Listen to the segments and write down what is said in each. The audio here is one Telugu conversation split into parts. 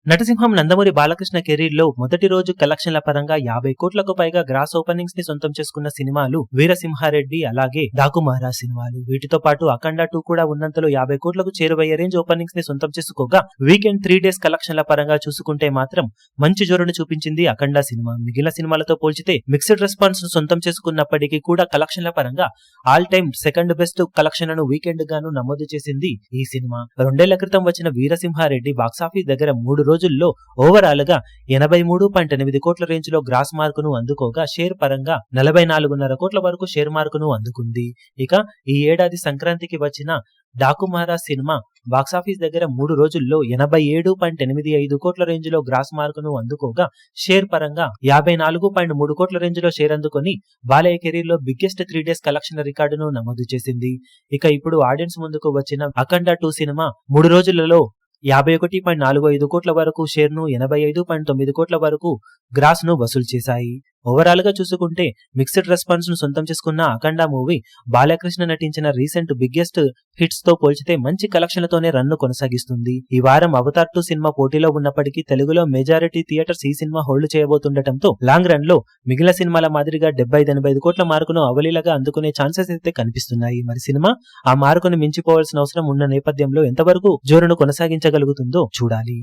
నటసింహం నందమూరి బాలకృష్ణ కెరీర్ లో మొదటి రోజు కలెక్షన్ల పరంగా 50 కోట్లకు పైగా గ్రాస్ ఓపెనింగ్స్ ని సొంతం చేసుకున్న సినిమాలు వీరసింహారెడ్డి అలాగే డాకుమారా సినిమాలు. వీటితో పాటు అఖండ 2 కూడా ఉన్నంతలో 50 కోట్లకు చేరువయ్యే రేంజ్ ఓపెనింగ్స్ ని సొంతం చేసుకోగా వీకెండ్ 3 డేస్ కలెక్షన్ల పరంగా చూసుకుంటే మాత్రం మంచి జోరును చూపించింది అఖండ సినిమా. మిగిలిన సినిమాలతో పోల్చితే మిక్స్డ్ రెస్పాన్స్ ను సొంతం చేసుకున్నప్పటికీ కూడా కలెక్షన్ల పరంగా all time second best collection ను వీకెండ్ గాను నమోదు చేసింది ఈ సినిమా. 2 ఏళ్ల క్రితం వచ్చిన వీరసింహారెడ్డి బాక్సాఫీస్ దగ్గర 3 రోజుల్లో ఓవరాల్ గా 83.8 కోట్ల రేంజ్ లో గ్రాస్ మార్కును అందుకోగా షేర్ పరంగా 44.5 కోట్ల వరకు షేర్ మార్కును అందుకుంది. ఇక ఈ ఏడాది సంక్రాంతికి వచ్చిన డాకుమారా సినిమా బాక్సాఫీస్ దగ్గర 3 రోజుల్లో 87.85 కోట్ల రేంజ్ లో గ్రాస్ మార్కును అందుకోగా షేర్ పరంగా 54.3 కోట్ల రేంజ్ లో షేర్ అందుకొని బాలయ్య కెరీర్ లో బిగ్గెస్ట్ 3 డేస్ కలెక్షన్ రికార్డును నమోదు చేసింది. ఇక ఇప్పుడు ఆడియన్స్ ముందుకు వచ్చిన అఖండ 2 సినిమా 3 రోజులలో 51.45 కోట్ల వరకు షేర్ ను 85.9 కోట్ల వరకు గ్రాస్ ను వసూలు చేశాయి. ఓవరాల్ గా చూసుకుంటే మిక్స్డ్ రెస్పాన్స్ ను సొంతం చేసుకున్న అఖండ మూవీ బాలకృష్ణ నటించిన రీసెంట్ బిగ్గెస్ట్ హిట్స్ తో పోల్చితే మంచి కలెక్షన్లతోనే రన్ ను కొనసాగిస్తుంది. ఈ వారం అవతార్ 2 సినిమా పోటీలో ఉన్నప్పటికీ తెలుగులో మెజారిటీ థియేటర్స్ ఈ సినిమా హోల్డ్ చేయబోతుండటంతో లాంగ్ రన్ లో మిగిలిన సినిమాల మాదిరిగా 70-85 కోట్ల మార్కును అవలీలగా అందుకునే ఛాన్సెస్ అయితే కనిపిస్తున్నాయి. మరి సినిమా ఆ మార్కును మించిపోవాల్సిన అవసరం ఉన్న నేపథ్యంలో ఎంతవరకు జోరును కొనసాగించగలుగుతుందో చూడాలి.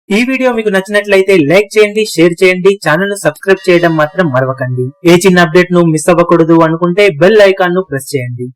ఈ వీడియో మీకు నచ్చినట్లయితే లైక్ చేయండి, షేర్ చేయండి, ఛానల్ ను సబ్స్క్రైబ్ చేయడం మాత్రం మరవకండి. ఏ చిన్న అప్డేట్ ను మిస్ అవ్వకూడదు అనుకుంటే బెల్ ఐకాన్ ను ప్రెస్ చేయండి.